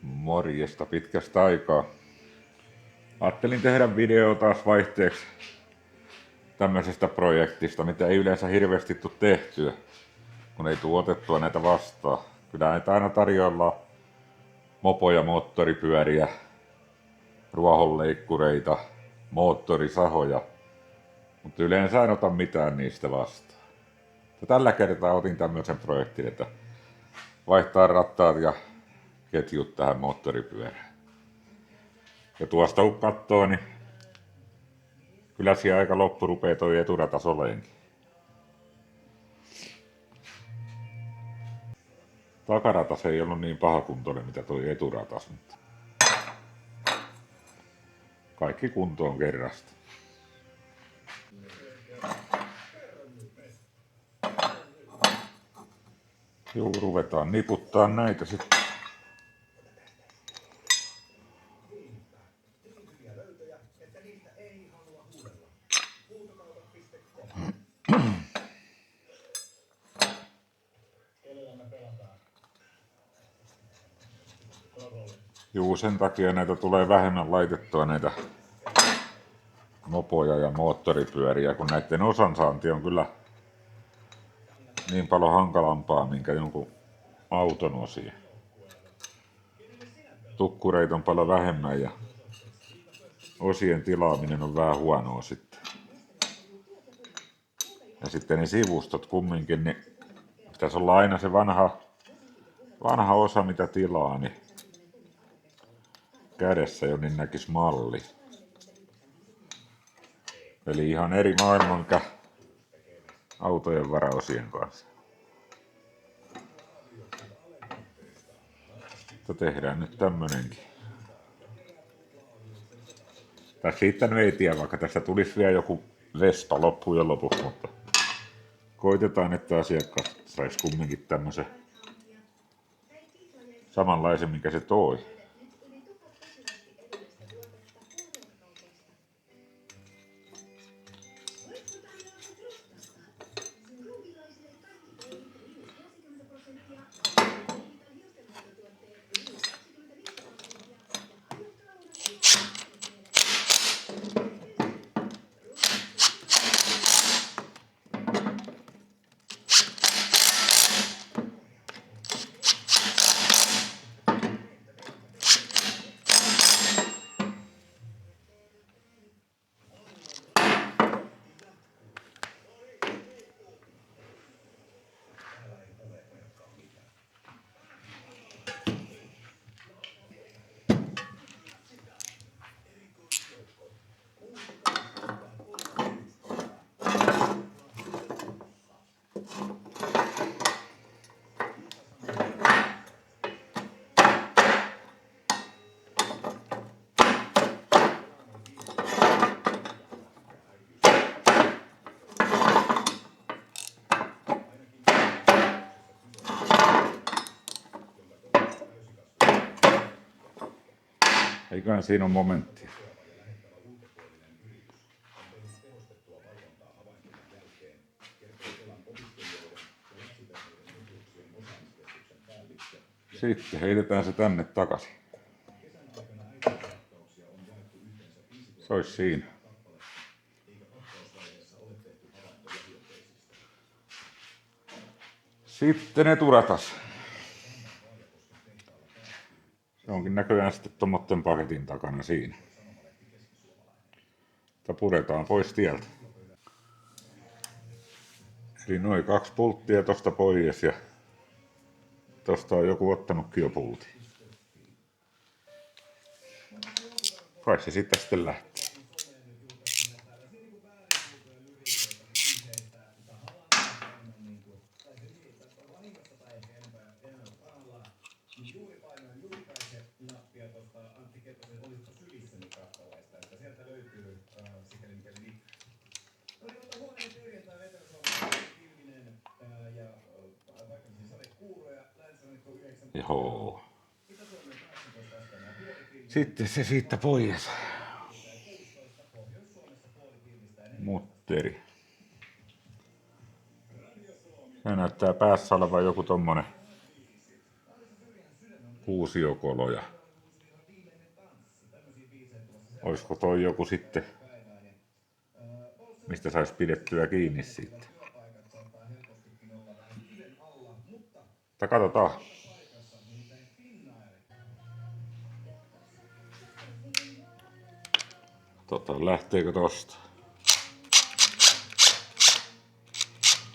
Morjesta pitkästä aikaa. Ajattelin tehdä video taas vaihteeksi tämmöisestä projektista, mitä ei yleensä hirveästi tule tehtyä, kun ei tule otettua näitä vastaan. Kyllä näitä aina tarjoillaan mopoja, moottoripyöriä, ruohonleikkureita, moottorisahoja, mutta yleensä en ota mitään niistä vastaan. Ja tällä kertaa otin tämmöisen projektin, että vaihtaa rattaat ja ketjut tähän moottoripyörään. Ja tuosta kun katsoo, niin kyllä siellä aika loppu rupee toi eturatas oleenkin. Takaratas ei ollut niin pahakuntoinen mitä toi eturatas, mutta kaikki kuntoon kerrasta. Joo, ruvetaan niputtaa näitä sitten. Juu, sen takia näitä tulee vähemmän laitettua näitä mopoja ja moottoripyöriä, kun näiden osansaanti on kyllä niin paljon hankalampaa, minkä jonkun auton osia. Tukkureita on paljon vähemmän ja osien tilaaminen on vähän huonoa sitten. Ja sitten ne sivustot kumminkin, niin pitäisi olla aina se vanha osa mitä tilaa, niin kädessä jo niin näkisi malli. Eli ihan eri maailmankä autojen varaosien kanssa. Mutta tehdään nyt tämmönenkin. Tai siitä nyt ei tiedä, vaikka tästä tulisi vielä joku Vespa loppujen lopuksi, mutta koitetaan, että asiakas saisi kumminkin tämmöisen samanlaisen, mikä se toi. Eiköhän siinä on momenttia. Sitten heitetään se tänne takaisin. Se olisi siinä. Sitten eturatas. Se onkin näköjään sitten tommotten paketin takana siinä. Mutta puretaan pois tieltä. Eli noin 2 pulttia tosta pois ja tosta on joku ottanutkin jo pultin. Kai se sitten lähtee. Joo. Sitten se siitä pois. Mutteri. Se näyttää päässä olevan joku tommonen kuusiokolo ja Olisiko toi joku sitten, mistä saisi pidettyä kiinni sitten. Mutta katsotaan. Lähteekö tosta?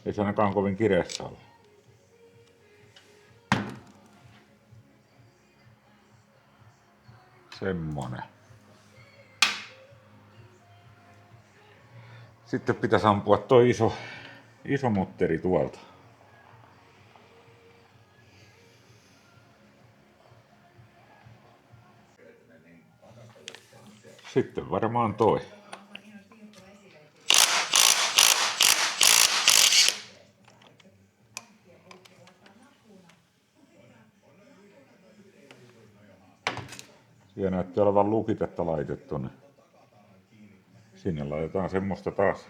Ei se ainakaan kovin kireessä ole. Semmonen. Sitten pitäisi ampua toi iso mutteri tuolta. Sitten varmaan toi. Siellä näytti olevan lukitetta laitettu, niin sinne laitetaan semmoista taas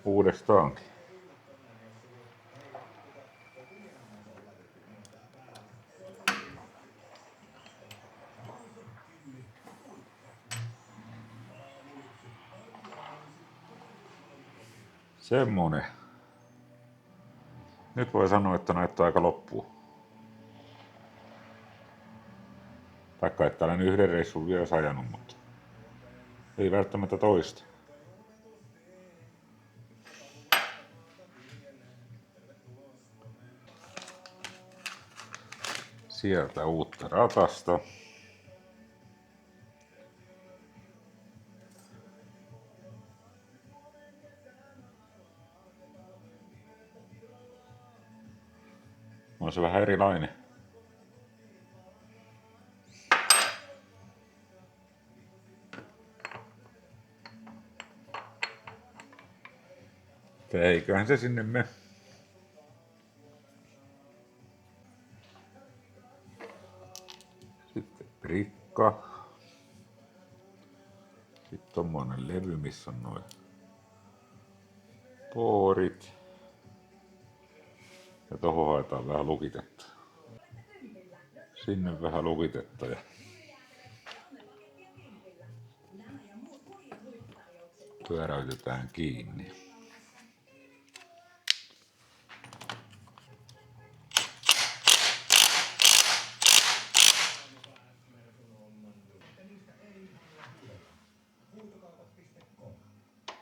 uudestaankin. Semmonen. Nyt voi sanoa, että näyttää aika loppua. Taikka että olen yhden reissun vielä ajanut, mutta ei välttämättä toista. Sieltä uutta ratasta. On se vähän erilainen. Eiköhän se sinne mene. Sitten prikka. Sitten tommonen levy, missä on noin poorit. Ja tohon haetaan vähän lukitetta. Sinne vähän lukitetta ja pyöräytetään kiinni.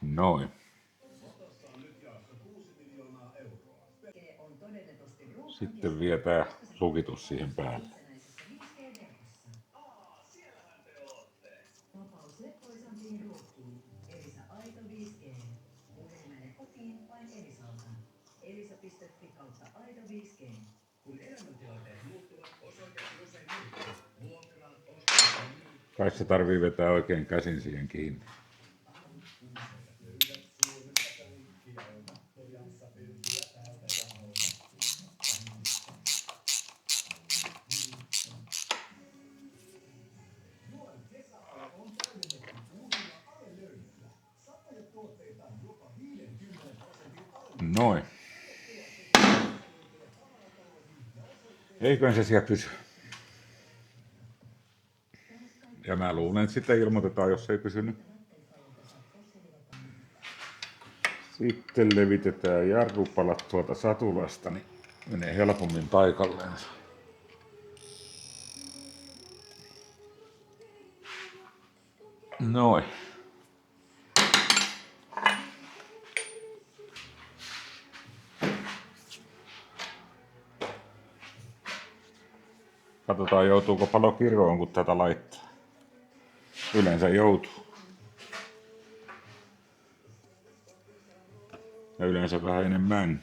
Noin. Sitten vie tää lukitus siihen päälle. Kai se tarvii vetää oikein käsin siihen kiinni. Noin. Eiköhän se siellä pysy. Ja mä luulen, että sitten ilmoitetaan, jos ei pysynyt. Sitten levitetään jarrupalat tuolta satulasta, niin menee helpommin paikalleen. Noin. Katsotaan, joutuuko palo kiroon, kun tätä laittaa. Yleensä joutuu. Ja yleensä vähän enemmän.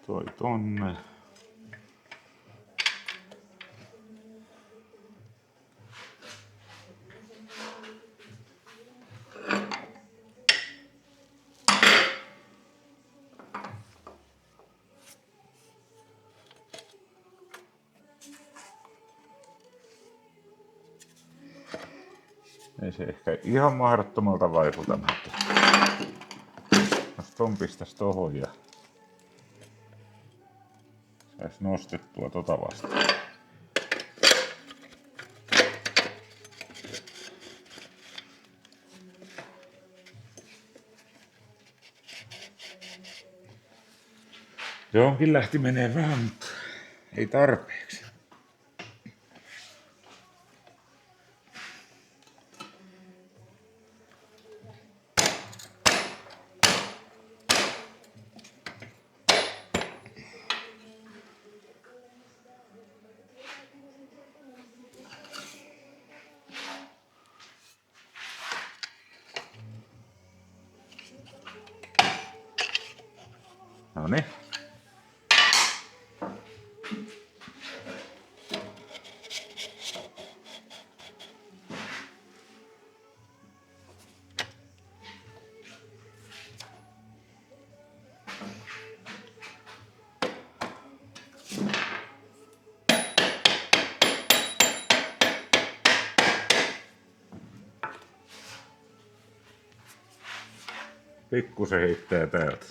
Toi tonne. Ei se ehkä ihan mahdottomalta vaikuta, mutta jos ton pistäis tohon ja Saisi nostettua tota vastaan. Johonkin lähti menee vähän, mutta ei tarpeeksi. Noniin. Pikkusen heittää täältä.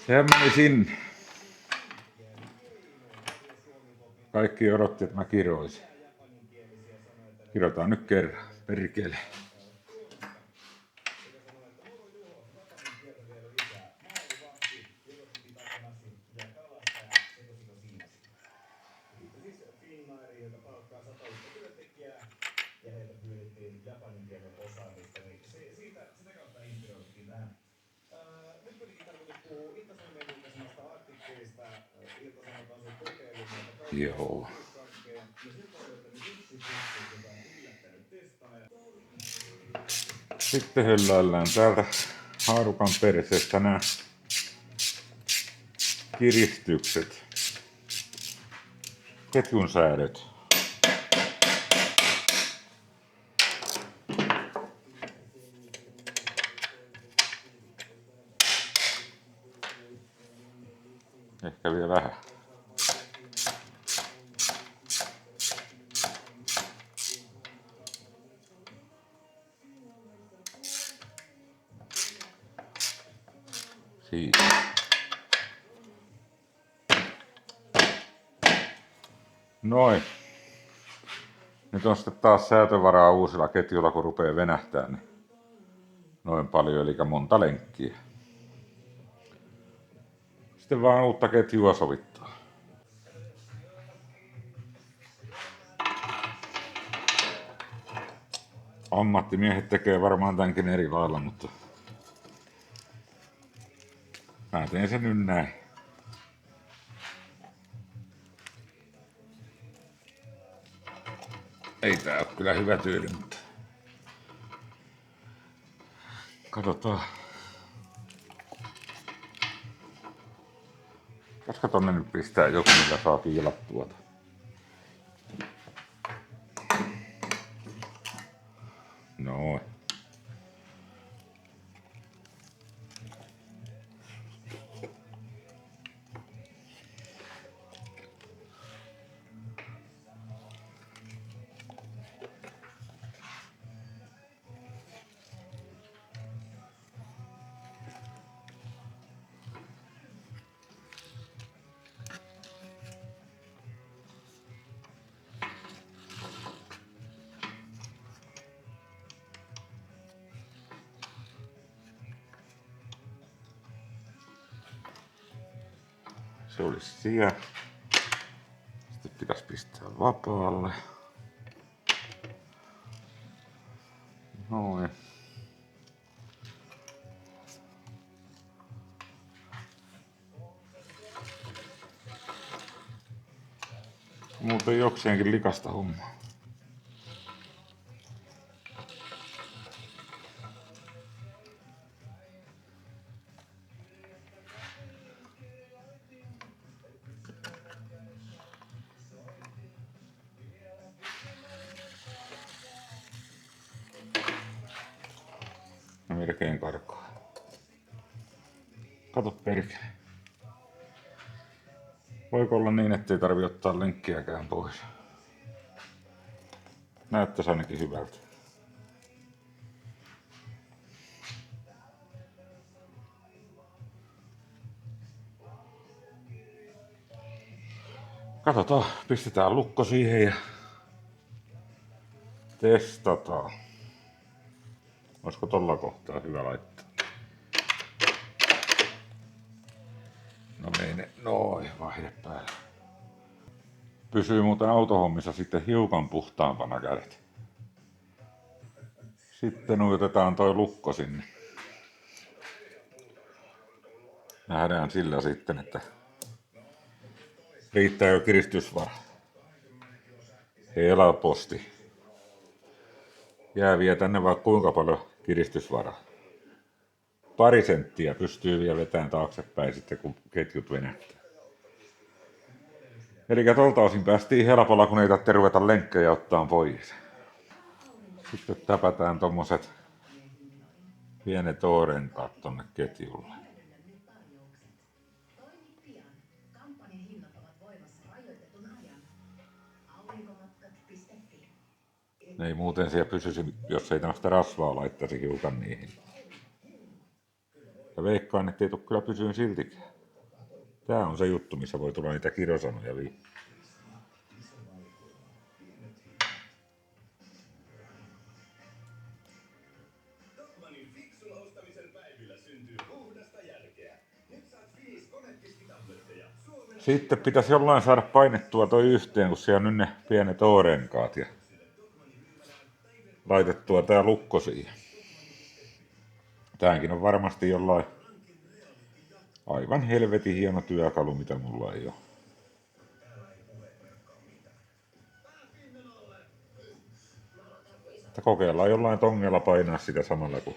Sehän meni sinne. Kaikki odotti, että mä kiroisin. Kirotaan nyt kerran, perkele. Joo. Sitten hölläillään täältä haarukan perseestä nämä kiristykset, ketjun säädöt. Ehkä vielä vähän. Siitä. Noin. Nyt on sitten taas säätövaraa uusilla ketjuilla, kun rupeaa venähtää, niin noin paljon, eli monta lenkkiä. Sitten vaan uutta ketjua sovittaa. Ammattimiehet tekee varmaan tämänkin eri lailla, mutta mä teen sen nyt näin. Ei tää oo kyllä hyvä tyyli, mutta katsotaan. Koska tonne nyt pistää joku, millä saa kiilattua. Noin. Se olisi siellä. Sitten pitäisi pistää vapaalle. Noin. Muuten jokseenkin likasta hommaa. Melkein karkaa. Kato perkele. Voiko olla niin, ettei tarvi ottaa lenkkiäkään pois? Näyttäisi ainakin hyvältä. Katsotaan, pistetään lukko siihen ja testataan. Olisiko tolla kohtaa hyvä laittaa? No mene, noin, vaihde päälle. Pysyy muuten autohommissa sitten hiukan puhtaampana kädet. Sitten ujutetaan toi lukko sinne. Nähdään sillä sitten, että riittääkö kiristysvara. Helposti. Jää vielä tänne vaikka kuinka paljon kiristysvaraa. Pari senttiä pystyy vielä vetämään taaksepäin sitten, kun ketjut venähtää. Eli tuolta osin päästiin helpolla, kun ei tarvitse ruveta lenkkejä ottaa pois. Sitten täpätään tommoset pienet oorenkaat tonne ketjulle. Ne ei muuten siellä pysyisi, jos ei tämmöistä rasvaa laittaisi hiukan niihin. Ja veikkaan, ettei tule kyllä pysyyn siltikään. Tää on se juttu, missä voi tulla niitä kirosanoja vielä. Sitten pitäisi jollain saada painettua toi yhteen, kun siellä on nyt ne pienet oorenkaat ja laitettua tää lukko siihen. Tämäkin on varmasti jollain aivan helvetin hieno työkalu, mitä mulla ei ole. Että kokeillaan jollain tongella painaa sitä samalla, kun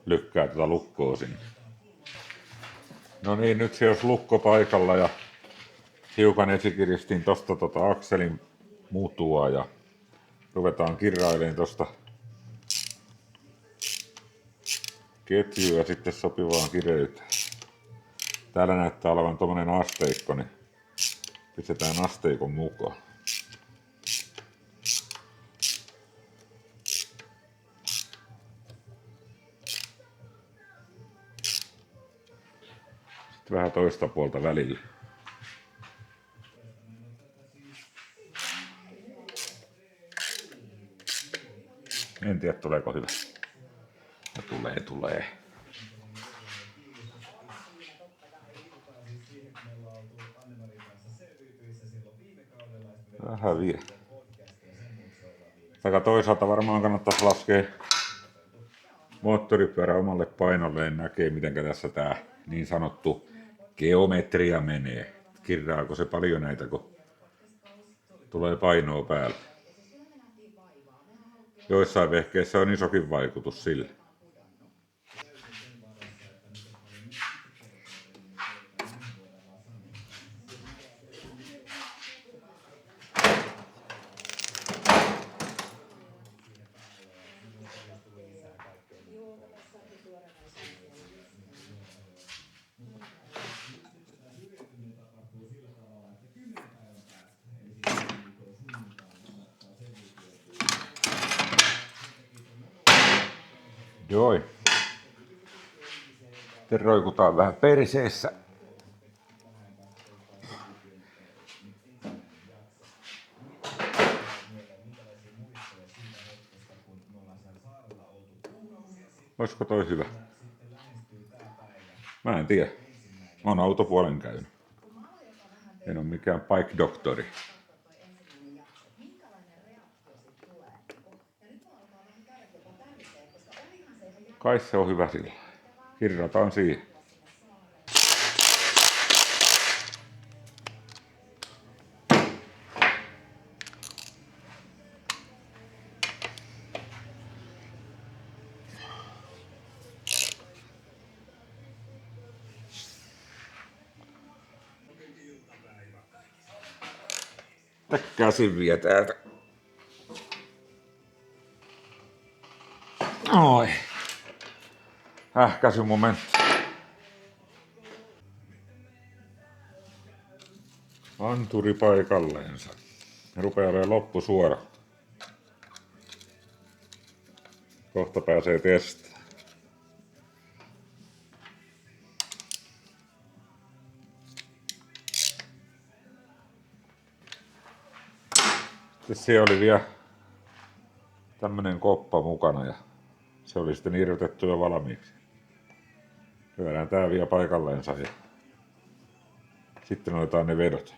lykkää tätä lukkoa sinne. No niin, nyt se olisi lukko paikalla ja hiukan esikiristin tosta akselin mutua ja ruvetaan kirrailemaan tosta ketjua sitten sopivaan kireyteen. Täällä näyttää olevan tommonen asteikko, niin pistetään asteikon mukaan. Sitten vähän toista puolta välillä. En tiedä, tuleeko hyvä. No, tulee. Vähän vie. Taka toisaalta varmaan kannattaisi laskea moottoripyörä omalle painolleen, näkee miten tässä tää niin sanottu geometria menee. Kirraako se paljon näitä, kun tulee painoa päälle. Joissain vehkeissä on isokin vaikutus sillä. Joo. Sitten roikutaan vähän perseessä. Olisiko toi hyvä? Mä en tiedä. Mä oon autopuolen käynyt. En oo mikään bike-doktori. Kai se on hyvä sillä. Kirrataan siihen. Käsin vie täältä. Oi. Käsin momentti. Anturi paikalleensa. Rupeaa olemaan loppusuora. Kohta pääsee testaamaan. Sitten siellä oli vielä tämmönen koppa mukana ja se oli sitten irrotettu jo valmiiksi. Lyödään tää vielä paikalleensa ja sitten otetaan ne vedot.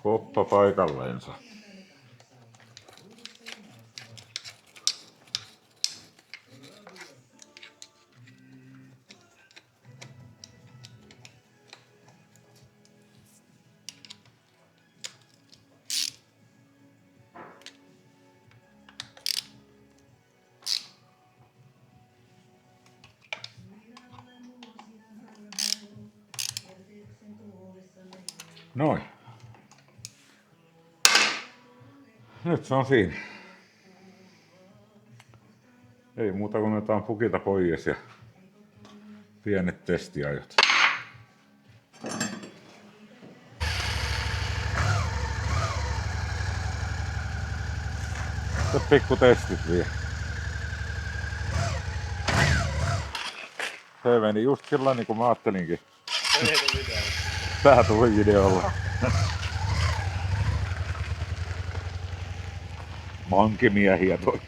Koppa paikalleensa. Noin. Nyt se on siinä. Ei muuta kuin otetaan pukilta pois ja pienet testiajot. Sitten pikku testit vielä. Se meni just sillä niin kuin mä ajattelinkin. Tää tuli videolla. Mankimiehiä toi.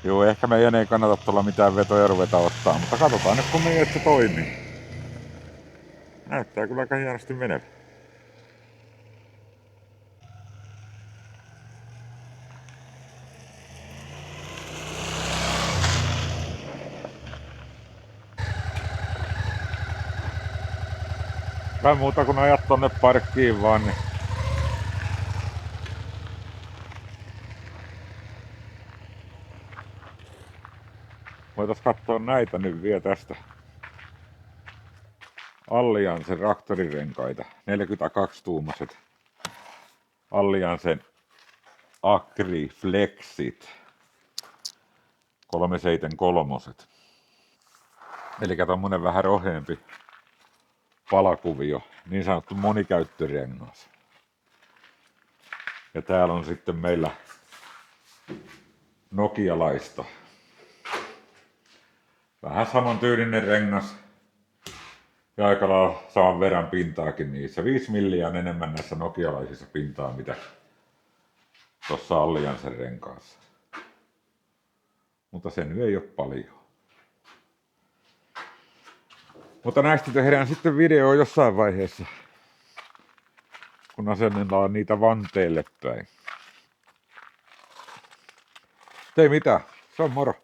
Joo, ehkä meidän ei kannata tuolla mitään vetoja ruveta ottaa, mutta katsotaan nyt kun meidän se toimii. Näyttää kyllä aika hienosti menevä. Kai muuta kun ajat tonne parkkiin vaan, niin voitais katsoa näitä nyt vielä tästä. Alliancen traktorirenkaita, 42-tuumaiset Alliancen Acri Flexit 373. Eli tommonen vähän roheempi palakuvio, niin sanottu monikäyttörengas. Ja täällä on sitten meillä nokialaista. Vähän saman tyylinen rengas. Ja aika lailla saman verran pintaakin niissä. 5 milliä on enemmän näissä nokialaisissa pintaa, mitä tuossa Alliancen renkaassa. Mutta se nyt ei ole paljon. Mutta näistä tehdään sitten video jossain vaiheessa, kun asennetaan niitä vanteelle päin. Ei mitään, se on moro.